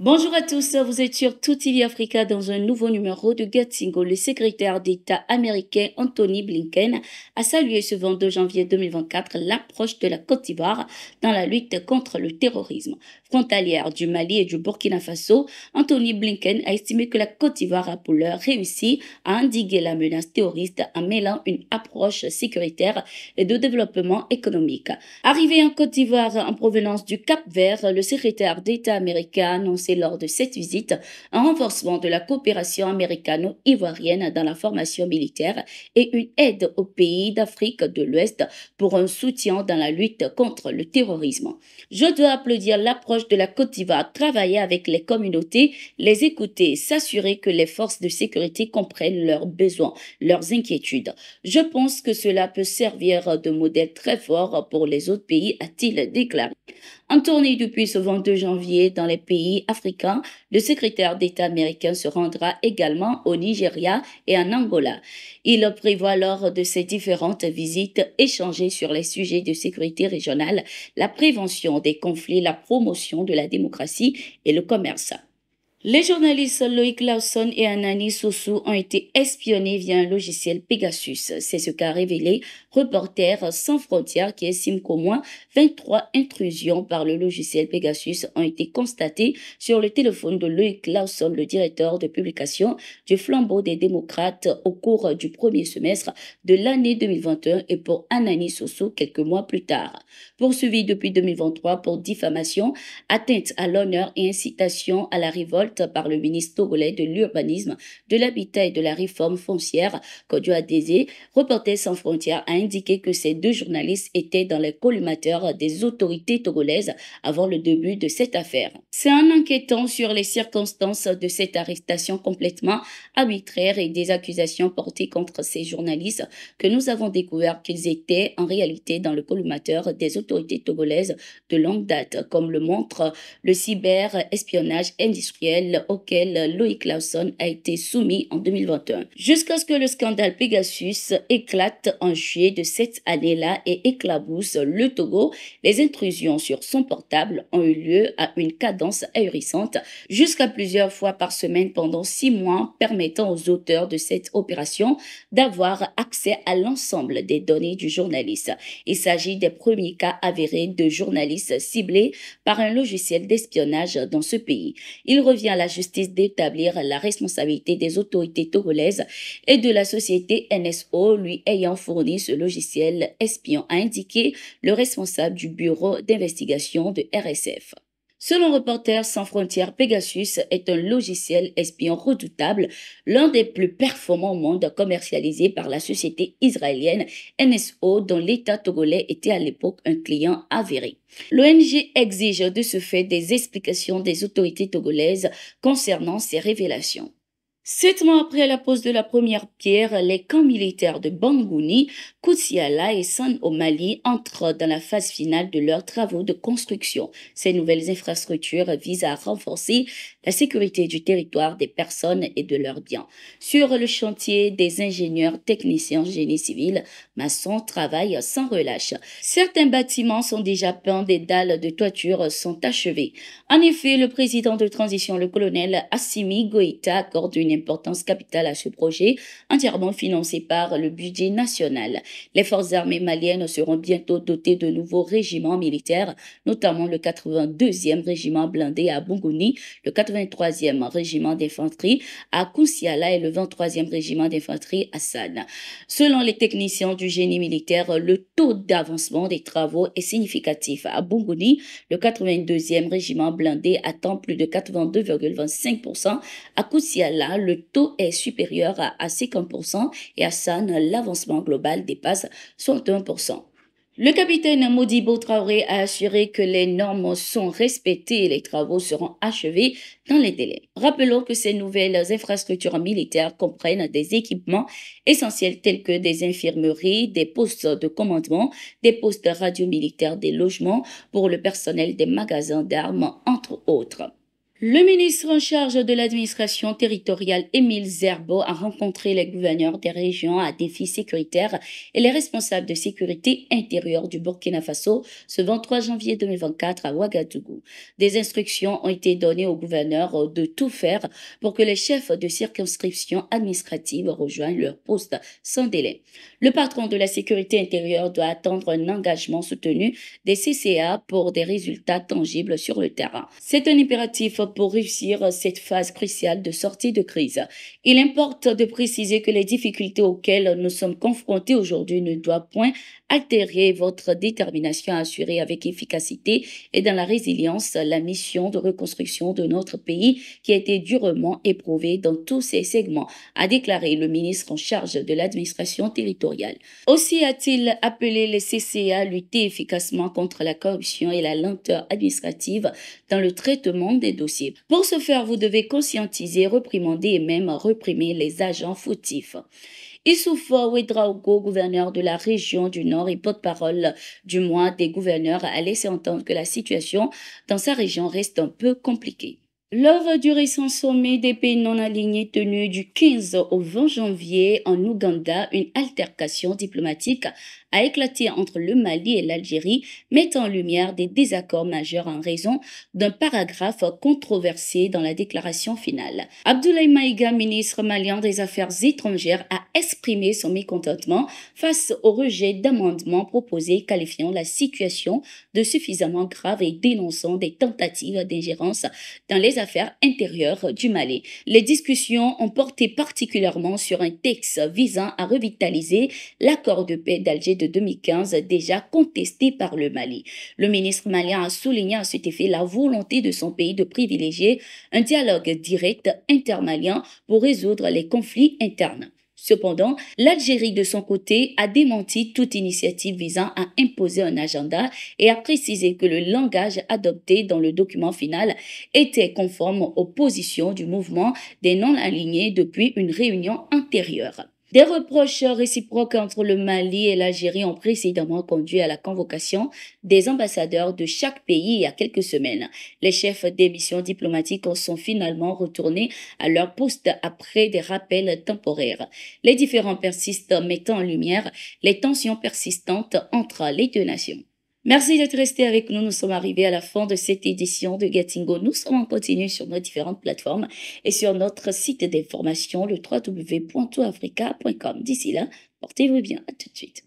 Bonjour à tous, vous êtes sur Tout TV Africa dans un nouveau numéro de Gettingo. Le secrétaire d'État américain Anthony Blinken a salué ce 22 janvier 2024 l'approche de la Côte d'Ivoire dans la lutte contre le terrorisme. Frontalière du Mali et du Burkina Faso, Anthony Blinken a estimé que la Côte d'Ivoire a pour l'heure réussi à endiguer la menace terroriste en mêlant une approche sécuritaire et de développement économique. Arrivé en Côte d'Ivoire en provenance du Cap-Vert, le secrétaire d'État américain a annoncé lors de cette visite un renforcement de la coopération américano-ivoirienne dans la formation militaire et une aide aux pays d'Afrique de l'Ouest pour un soutien dans la lutte contre le terrorisme. Je dois applaudir l'approche de la Côte d'Ivoire, travailler avec les communautés, les écouter, s'assurer que les forces de sécurité comprennent leurs besoins, leurs inquiétudes. Je pense que cela peut servir de modèle très fort pour les autres pays, a-t-il déclaré. En tournée depuis ce 22 janvier dans les pays africains, le secrétaire d'État américain se rendra également au Nigeria et en Angola. Il prévoit lors de ces différentes visites échanger sur les sujets de sécurité régionale, la prévention des conflits, la promotion de la démocratie et le commerce. Les journalistes Loïc Lawson et Anani Sossou ont été espionnés via un logiciel Pegasus. C'est ce qu'a révélé Reporters sans frontières qui estime qu'au moins 23 intrusions par le logiciel Pegasus ont été constatées sur le téléphone de Loïc Lawson, le directeur de publication du Flambeau des démocrates au cours du premier semestre de l'année 2021 et pour Anani Sossou quelques mois plus tard. Poursuivi depuis 2023 pour diffamation, atteinte à l'honneur et incitation à la révolte par le ministre togolais de l'Urbanisme, de l'Habitat et de la Réforme foncière, Kodio Adézé, Reporters sans frontières a indiqué que ces deux journalistes étaient dans les collimateurs des autorités togolaises avant le début de cette affaire. C'est en enquêtant sur les circonstances de cette arrestation complètement arbitraire et des accusations portées contre ces journalistes que nous avons découvert qu'ils étaient en réalité dans le collimateur des autorités togolaises de longue date, comme le montre le cyber-espionnage industriel auquel Loïc Lawson a été soumis en 2021. Jusqu'à ce que le scandale Pegasus éclate en juillet de cette année-là et éclabousse le Togo, les intrusions sur son portable ont eu lieu à une cadence ahurissante, jusqu'à plusieurs fois par semaine pendant 6 mois, permettant aux auteurs de cette opération d'avoir accès à l'ensemble des données du journaliste. Il s'agit des premiers cas avérés de journalistes ciblés par un logiciel d'espionnage dans ce pays. Il revient à la justice d'établir la responsabilité des autorités togolaises et de la société NSO lui ayant fourni ce logiciel espion, a indiqué le responsable du bureau d'investigation de RSF. Selon Reporters sans frontières, Pegasus est un logiciel espion redoutable, l'un des plus performants au monde commercialisé par la société israélienne NSO dont l'État togolais était à l'époque un client avéré. L'ONG exige de ce fait des explications des autorités togolaises concernant ces révélations. 7 mois après la pose de la première pierre, les camps militaires de Bangouni, Koutsiala et San au Mali entrent dans la phase finale de leurs travaux de construction. Ces nouvelles infrastructures visent à renforcer la sécurité du territoire, des personnes et de leurs biens. Sur le chantier, des ingénieurs, techniciens, génie civil, maçons travaillent sans relâche. Certains bâtiments sont déjà peints, des dalles de toiture sont achevées. En effet, le président de transition, le colonel Assimi Goïta, accorde une importance capitale à ce projet, entièrement financé par le budget national. Les forces armées maliennes seront bientôt dotées de nouveaux régiments militaires, notamment le 82e régiment blindé à Bungouni, le 83e régiment d'infanterie à Koussiala et le 23e régiment d'infanterie à San. Selon les techniciens du génie militaire, le taux d'avancement des travaux est significatif. À Bungouni, le 82e régiment blindé atteint plus de 82,25%. À Koussiala, le taux est supérieur à 50% et à San, l'avancement global dépasse 61%. Le capitaine Modibo Traoré a assuré que les normes sont respectées et les travaux seront achevés dans les délais. Rappelons que ces nouvelles infrastructures militaires comprennent des équipements essentiels tels que des infirmeries, des postes de commandement, des postes radiomilitaires, des logements pour le personnel des magasins d'armes, entre autres. Le ministre en charge de l'administration territoriale, Émile Zerbo, a rencontré les gouverneurs des régions à défis sécuritaires et les responsables de sécurité intérieure du Burkina Faso ce 23 janvier 2024 à Ouagadougou. Des instructions ont été données aux gouverneurs de tout faire pour que les chefs de circonscription administrative rejoignent leur poste sans délai. Le patron de la sécurité intérieure doit attendre un engagement soutenu des CCA pour des résultats tangibles sur le terrain. C'est un impératif pour réussir cette phase cruciale de sortie de crise. Il importe de préciser que les difficultés auxquelles nous sommes confrontés aujourd'hui ne doivent point altérer votre détermination à assurer avec efficacité et dans la résilience la mission de reconstruction de notre pays qui a été durement éprouvée dans tous ses segments, a déclaré le ministre en charge de l'administration territoriale. Aussi a-t-il appelé les CCA à lutter efficacement contre la corruption et la lenteur administrative dans le traitement des dossiers. Pour ce faire, vous devez conscientiser, réprimander et même réprimer les agents fautifs. Issoufou Ouedraogo, gouverneur de la région du Nord et porte-parole du mois des gouverneurs, a laissé entendre que la situation dans sa région reste un peu compliquée. Lors du récent sommet des pays non alignés tenu du 15 au 20 janvier en Ouganda, une altercation diplomatique a éclaté entre le Mali et l'Algérie, mettant en lumière des désaccords majeurs en raison d'un paragraphe controversé dans la déclaration finale. Abdoulaye Maïga, ministre malien des Affaires étrangères, a exprimé son mécontentement face au rejet d'amendements proposés qualifiant la situation de suffisamment grave et dénonçant des tentatives d'ingérence dans les affaires intérieures du Mali. Les discussions ont porté particulièrement sur un texte visant à revitaliser l'accord de paix d'Alger de 2015 déjà contesté par le Mali. Le ministre malien a souligné à cet effet la volonté de son pays de privilégier un dialogue direct intermalien pour résoudre les conflits internes. Cependant, l'Algérie, de son côté, a démenti toute initiative visant à imposer un agenda et a précisé que le langage adopté dans le document final était conforme aux positions du mouvement des non-alignés depuis une réunion antérieure. Des reproches réciproques entre le Mali et l'Algérie ont précédemment conduit à la convocation des ambassadeurs de chaque pays il y a quelques semaines. Les chefs des missions diplomatiques sont finalement retournés à leur poste après des rappels temporaires. Les différends persistent, mettant en lumière les tensions persistantes entre les deux nations. Merci d'être resté avec nous. Nous sommes arrivés à la fin de cette édition de Getingo. Nous sommes en continu sur nos différentes plateformes et sur notre site d'information, le www.toutafrica.com. D'ici là, portez-vous bien. À tout de suite.